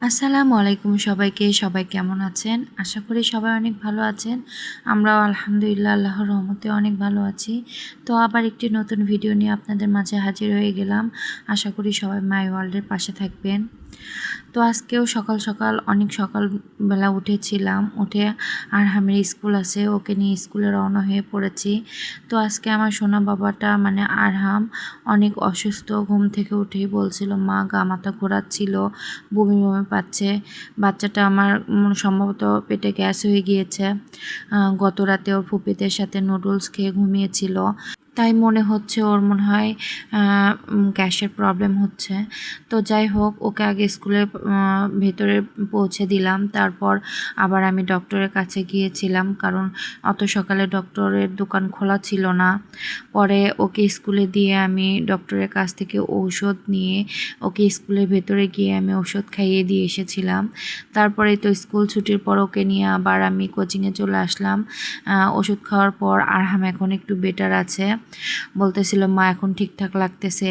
আসসালামু আলাইকুম সবাইকে। সবাই কেমন আছেন? আশা করি সবাই অনেক ভালো আছেন। আমরাও আলহামদুলিল্লাহ আল্লাহর রহমতে অনেক ভালো আছি। তো আবার একটি নতুন ভিডিও নিয়ে আপনাদের মাঝে হাজির হয়ে গেলাম। আশা করি সবাই মাই ওয়ার্ল্ডের পাশে থাকবেন। তো আজকেও সকাল সকাল অনেক সকালবেলা উঠেছিলাম। উঠে আরহামের স্কুল আছে, ওকে নিয়ে স্কুলে রওনা হয়ে পড়েছি। তো আজকে আমার সোনা বাবাটা মানে আরহাম অনেক অসুস্থ। ঘুম থেকে উঠেই বলছিল মা গা মাথা ঘোরাচ্ছিল, বমি বমি পাচ্ছে। বাচ্চাটা আমার সম্ভবত পেটে গ্যাস হয়ে গিয়েছে। গত রাতে ওর ফুপিদের সাথে নুডলস খেয়ে ঘুমিয়েছিল, তাই মনে হচ্ছে ওর মনে হয় গ্যাসের প্রবলেম হচ্ছে। তো যাই হোক, ওকে আগে স্কুলের ভেতরে পৌঁছে দিলাম। তারপর আবার আমি ডক্টরের কাছে গিয়েছিলাম, কারণ অত সকালে ডক্টরের দোকান খোলা ছিল না। পরে ওকে স্কুলে দিয়ে আমি ডক্টরের কাছ থেকে ঔষধ নিয়ে ওকে স্কুলের ভেতরে গিয়ে আমি ওষুধ খাইয়ে দিয়ে এসেছিলাম। তারপরে তো স্কুল ছুটির পর ওকে নিয়ে আবার আমি কোচিংয়ে চলে আসলাম। ওষুধ খাওয়ার পর আরহাম এখন একটু বেটার আছে, বলতেছিল মা এখন ঠিকঠাক লাগতেছে।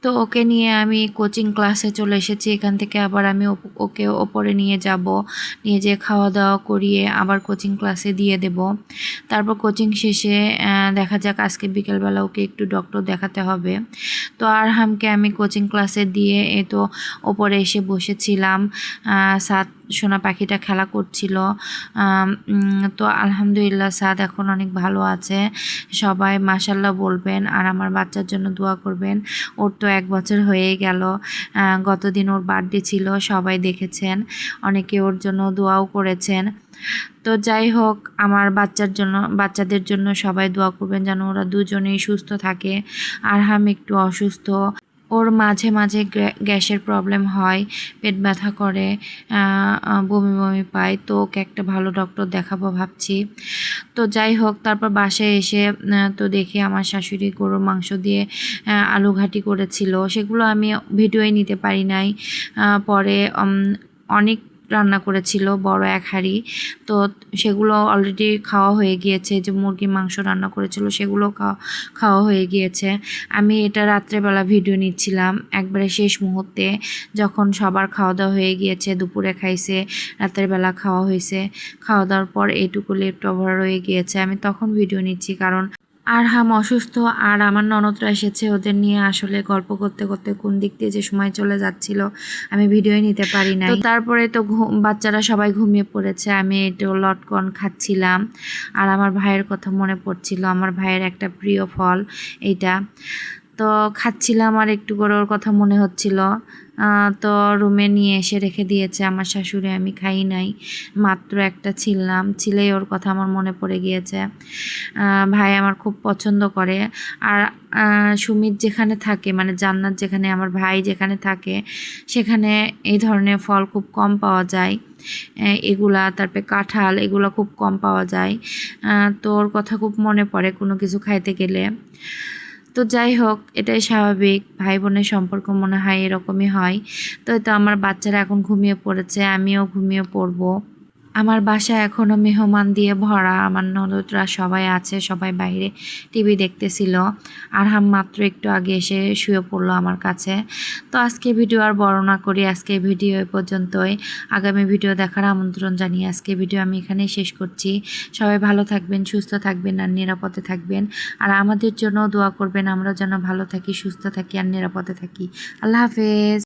তো ওকে নিয়ে আমি কোচিং ক্লাসে চলে এসেছি। এখান থেকে আবার আমি ওকে ওপরে নিয়ে যাব, নিয়ে যেয়ে খাওয়া দাওয়া করিয়ে আবার কোচিং ক্লাসে দিয়ে দেব। তারপর কোচিং শেষে দেখা যাক, আজকে বিকেলবেলা ওকে একটু ডক্টর দেখাতে হবে। তো আরহামকে আমি কোচিং ক্লাসে দিয়ে তো ওপরে এসে বসেছিলাম। সাদ সোনা পাখিটা খেলা করছিল। তো আলহামদুলিল্লাহ সাদ এখন অনেক ভালো আছে। সবাই মাশাল্লাহ বলবেন আর আমার বাচ্চার জন্য দোয়া করবেন। ওর তো 1 বছর হয়ে গেল। গতদিন ওর বার্থডে ছিল, সবাই দেখেছেন, অনেকে ওর জন্য দোয়াও করেছেন। তো যাই হোক, আমার বাচ্চাদের জন্য সবাই দোয়া করবেন যেন ওরা দুজনেই সুস্থ থাকে। আরহাম একটু অসুস্থ, ওর মাঝে মাঝে গ্যাসের প্রবলেম হয়, পেট ব্যথা করে, বমি বমি পায়। তো ওকে একটা ভালো ডক্টর দেখাবো ভাবছি। তো যাই হোক, তারপর বাসায় এসে তো দেখি আমার শাশুড়ি গরুর মাংস দিয়ে আলু ঘাটি করেছিল। সেগুলো আমি ভিডিওই নিতে পারি নাই। পরে অনেক রান্না করেছিল, বড় এক হাঁড়ি। তো সেগুলো অলরেডি খাওয়া হয়ে গিয়েছে। যে মুরগির মাংস রান্না করেছিল সেগুলো খাওয়া হয়ে গিয়েছে। আমি এটা রাত্রেবেলা ভিডিও নিচ্ছিলাম একবারে শেষ মুহূর্তে, যখন সবার খাওয়া দাওয়া হয়ে গিয়েছে, দুপুরে খাইছে, রাতের বেলা খাওয়া হয়েছে। খাওয়া দাওয়ার পর এইটুকু লেফট ওভার রয়ে গিয়েছে, আমি তখন ভিডিও নিচ্ছি। কারণ আরহাম অসুস্থ আর আমার ননদরা এসেছে, ওদের নিয়ে আসলে গল্প করতে করতে কোন দিক দিয়ে যে সময় চলে যাচ্ছিল আমি ভিডিওই নিতে পারি নাই। তো তারপরে তো বাচ্চারা সবাই ঘুমিয়ে পড়েছে, আমি একটু লটকন খাচ্ছিলাম আর আমার ভাইয়ের কথা মনে পড়ছিল। আমার ভাইয়ের একটা প্রিয় ফল এইটা। তো খাচ্ছিলাম আর একটু করে ওর কথা মনে হচ্ছিল। তো রুমে নিয়ে এসে রেখে দিয়েছে আমার শাশুড়ি, আমি খাই নাই, মাত্র একটা ছিলেই ওর কথা আমার মনে পড়ে গিয়েছে। ভাই আমার খুব পছন্দ করে। আর সুমিত যেখানে থাকে, মানে জান্নাত যেখানে, আমার ভাই যেখানে থাকে, সেখানে এই ধরনের ফল খুব কম পাওয়া যায়। এগুলা, তারপরে কাঁঠাল, এগুলো খুব কম পাওয়া যায়। তো ওর কথা খুব মনে পড়ে কোনো কিছু খাইতে গেলে। তো যাই হোক, এটাই স্বাভাবিক, ভাই বোনের সম্পর্ক মনে হয় এরকমই হয়। তো আমার বাচ্চারা এখন ঘুমিয়ে পড়েছে, আমিও ঘুমিয়ে পড়বো। আমার বাসায় এখনও মেহমান দিয়ে ভরা, আমার ননদরা সবাই আছে, সবাই বাইরে টিভি দেখতেছিল। আরহাম মাত্র একটু আগে এসে শুয়ে পড়লো আমার কাছে। তো আজকে ভিডিও আর বড় না করি, আজকে ভিডিও এ পর্যন্তই। আগামী ভিডিও দেখার আমন্ত্রণ জানিয়ে আজকে ভিডিও আমি এখানেই শেষ করছি। সবাই ভালো থাকবেন, সুস্থ থাকবেন আর নিরাপদে থাকবেন। আর আমাদের জন্য দোয়া করবেন, আমরা যেন ভালো থাকি, সুস্থ থাকি আর নিরাপদে থাকি। আল্লাহ হাফেজ।